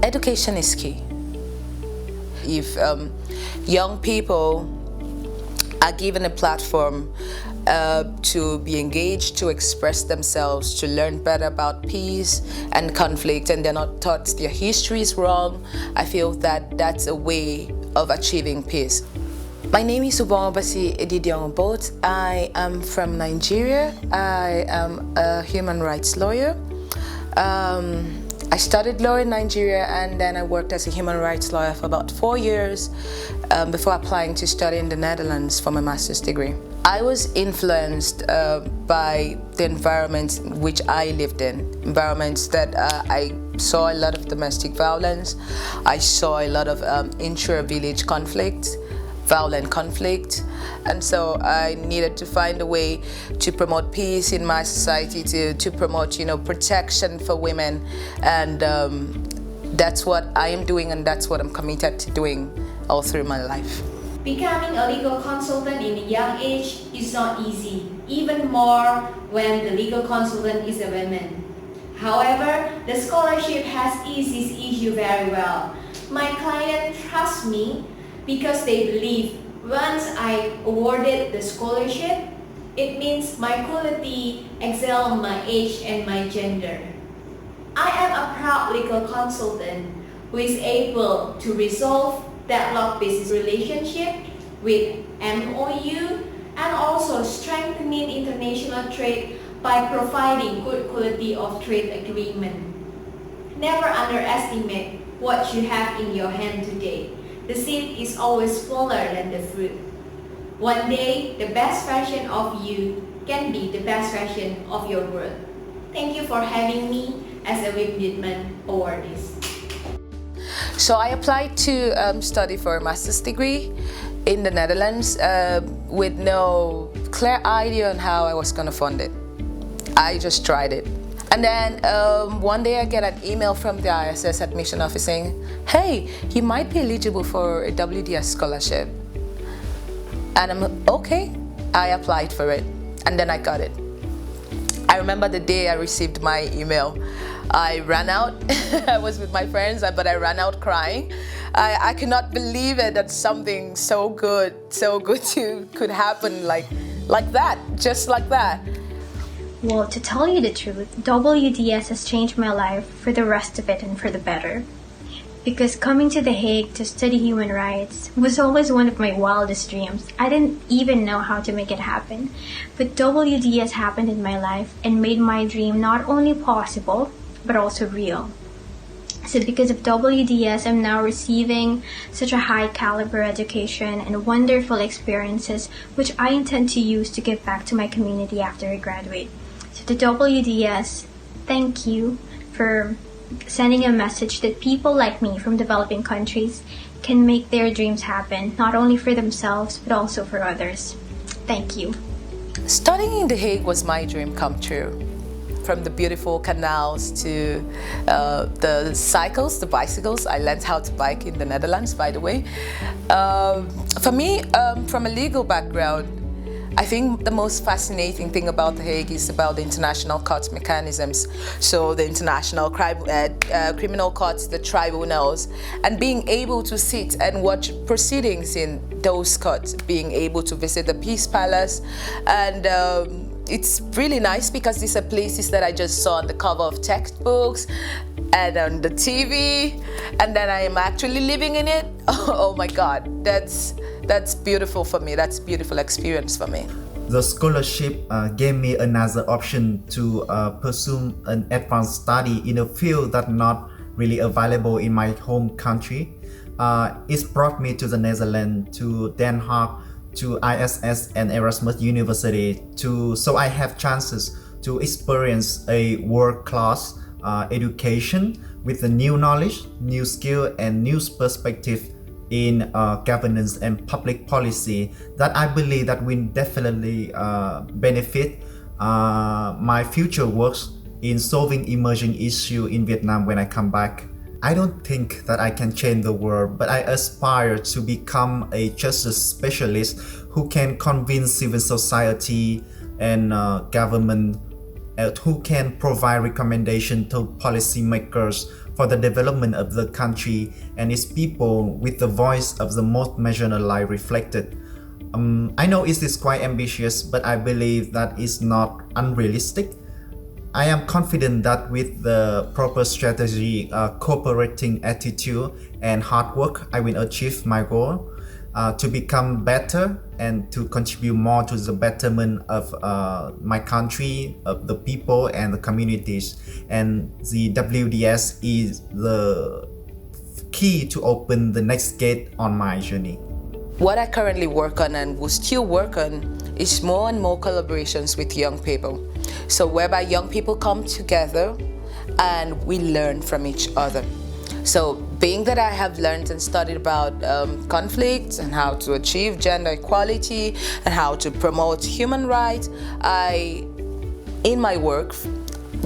Education is key. If young people are given a platform to be engaged, to express themselves, to learn better about peace and conflict, and they're not taught their history is wrong, I feel that that's a way of achieving peace. My name is Ubongabasi Edidiongobot. I am from Nigeria. I am a human rights lawyer. I studied law in Nigeria, and then I worked as a human rights lawyer for about 4 years before applying to study in the Netherlands for my master's degree. I was influenced by the environment which I lived in, environments that I saw a lot of domestic violence, I saw a lot of intra-village conflict, violent conflict, and so I needed to find a way to promote peace in my society, to promote, protection for women, and that's what I am doing, and that's what I'm committed to doing all through my life. Becoming a legal consultant in a young age is not easy, even more when the legal consultant is a woman. However, the scholarship has eased this issue very well. My client trusts me because they believe once I awarded the scholarship, it means my quality excels my age and my gender. I am a proud legal consultant who is able to resolve deadlocked business relationship with MOU and also strengthening international trade by providing good quality of trade agreement. Never underestimate what you have in your hand today. The seed is always smaller than the fruit. One day, the best version of you can be the best version of your world. Thank you for having me as a Wim Deetman awardee. So I applied to study for a master's degree in the Netherlands with no clear idea on how I was going to fund it. I just tried it. And then one day I get an email from the ISS admission office saying, hey, you might be eligible for a WDS scholarship. And I'm okay. I applied for it, and then I got it. I remember the day I received my email. I ran out. I was with my friends, but I ran out crying. I could not believe it that something so good could happen like that, just like that. Well, to tell you the truth, WDS has changed my life for the rest of it and for the better. Because coming to The Hague to study human rights was always one of my wildest dreams. I didn't even know how to make it happen. But WDS happened in my life and made my dream not only possible, but also real. So because of WDS, I'm now receiving such a high caliber education and wonderful experiences, which I intend to use to give back to my community after I graduate. So to WDS, thank you for sending a message that people like me from developing countries can make their dreams happen, not only for themselves, but also for others. Thank you. Studying in The Hague was my dream come true. From the beautiful canals to the cycles, the bicycles. I learned how to bike in the Netherlands, by the way. For me, from a legal background, I think the most fascinating thing about The Hague is about the international court mechanisms. So the international criminal courts, the tribunals, and being able to sit and watch proceedings in those courts, being able to visit the Peace Palace, and it's really nice because these are places that I just saw on the cover of textbooks and on the TV, and then I am actually living in it. Oh my God, that's beautiful for me. That's a beautiful experience for me. The scholarship gave me another option to pursue an advanced study in a field that not really available in my home country. It brought me to the Netherlands, to Den Haag, to ISS and Erasmus University, so I have chances to experience a world-class education with a new knowledge, new skill, and new perspective in governance and public policy that I believe that will definitely benefit my future works in solving emerging issues in Vietnam when I come back. I don't think that I can change the world, but I aspire to become a justice specialist who can convince civil society and government, who can provide recommendation to policymakers for the development of the country and its people with the voice of the most marginalized reflected. I know it is quite ambitious, but I believe that it's not unrealistic. I am confident that with the proper strategy, cooperating attitude, and hard work, I will achieve my goal to become better and to contribute more to the betterment of my country, of the people and the communities. And the WDS is the key to open the next gate on my journey. What I currently work on and will still work on is more and more collaborations with young people. So whereby young people come together and we learn from each other. So being that I have learned and studied about conflicts and how to achieve gender equality and how to promote human rights, in my work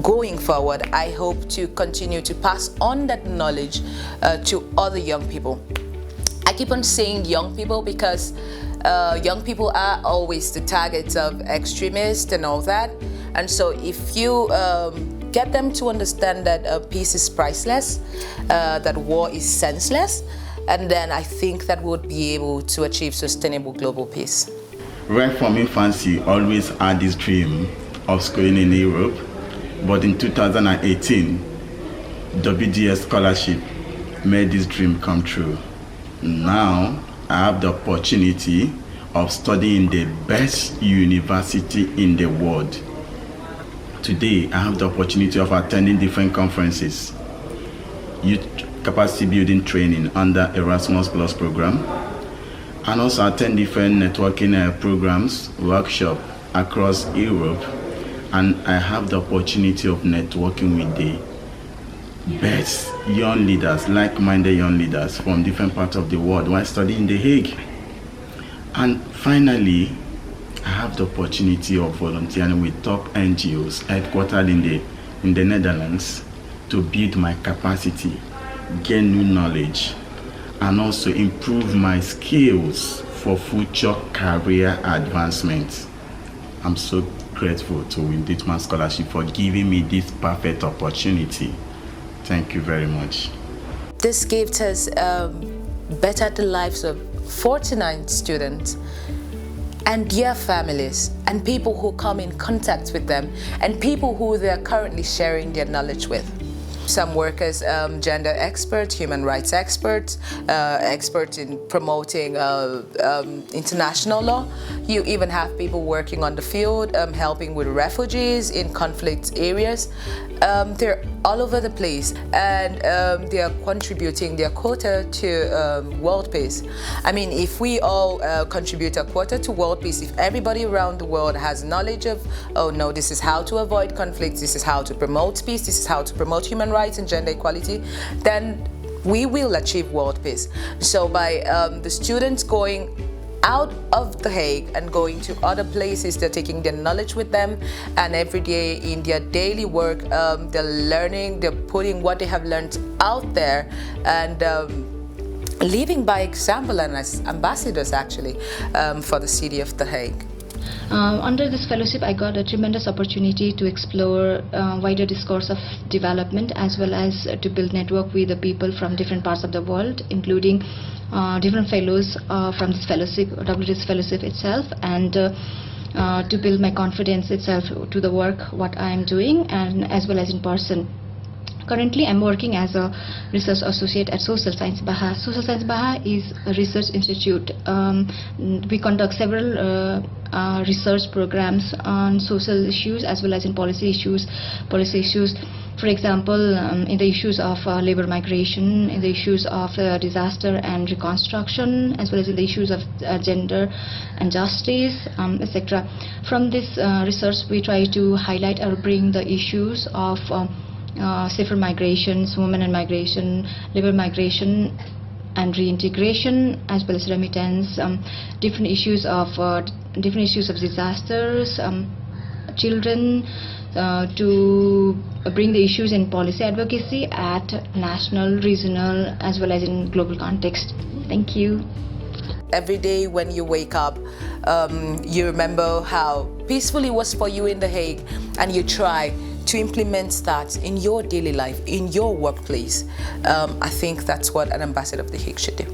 going forward, I hope to continue to pass on that knowledge to other young people. I keep on saying young people because young people are always the targets of extremists and all that. And so if you get them to understand that peace is priceless, that war is senseless, and then I think that we'll be able to achieve sustainable global peace. Right from infancy, always had this dream of schooling in Europe, but in 2018, WDS scholarship made this dream come true. Now I have the opportunity of studying the best university in the world. Today I have the opportunity of attending different conferences, youth capacity building training under Erasmus Plus program, and also attend different networking programs, workshops across Europe, and I have the opportunity of networking with the best young leaders, like-minded young leaders from different parts of the world while studying in The Hague. And finally, I have the opportunity of volunteering with top NGOs headquartered in the Netherlands to build my capacity, gain new knowledge, and also improve my skills for future career advancement. I'm so grateful to Wim Deetman Scholarship for giving me this perfect opportunity. Thank you very much. This gift has bettered the lives of 49 students and their families and people who come in contact with them and people who they are currently sharing their knowledge with. Some work as gender experts, human rights experts, experts in promoting international law. You even have people working on the field, helping with refugees in conflict areas. They're all over the place, and they are contributing their quota to world peace. I mean, if we all contribute a quota to world peace, if everybody around the world has knowledge of, oh no, this is how to avoid conflicts, this is how to promote peace, this is how to promote human rights and gender equality, then we will achieve world peace. So by the students going out of The Hague and going to other places, they're taking their knowledge with them, and every day in their daily work, they're learning, they're putting what they have learned out there, and living by example and as ambassadors actually for the city of The Hague. Under this fellowship, I got a tremendous opportunity to explore wider discourse of development, as well as to build network with the people from different parts of the world, including different fellows from this fellowship, WDS fellowship itself, and to build my confidence itself to the work what I am doing, and as well as in person. Currently, I'm working as a research associate at Social Science Baha. Social Science Baha is a research institute. We conduct several research programs on social issues as well as in policy issues. For example, in the issues of labor migration, in the issues of disaster and reconstruction, as well as in the issues of gender and justice, etc. From this research, we try to highlight or bring the issues of safer migrations, women and migration, labor migration and reintegration, as well as remittance, different issues of disasters, children, to bring the issues in policy advocacy at national, regional, as well as in global context. Thank you. Every day when you wake up, you remember how peaceful it was for you in The Hague, and you try to implement that in your daily life, in your workplace. I think that's what an ambassador of The Hague should do.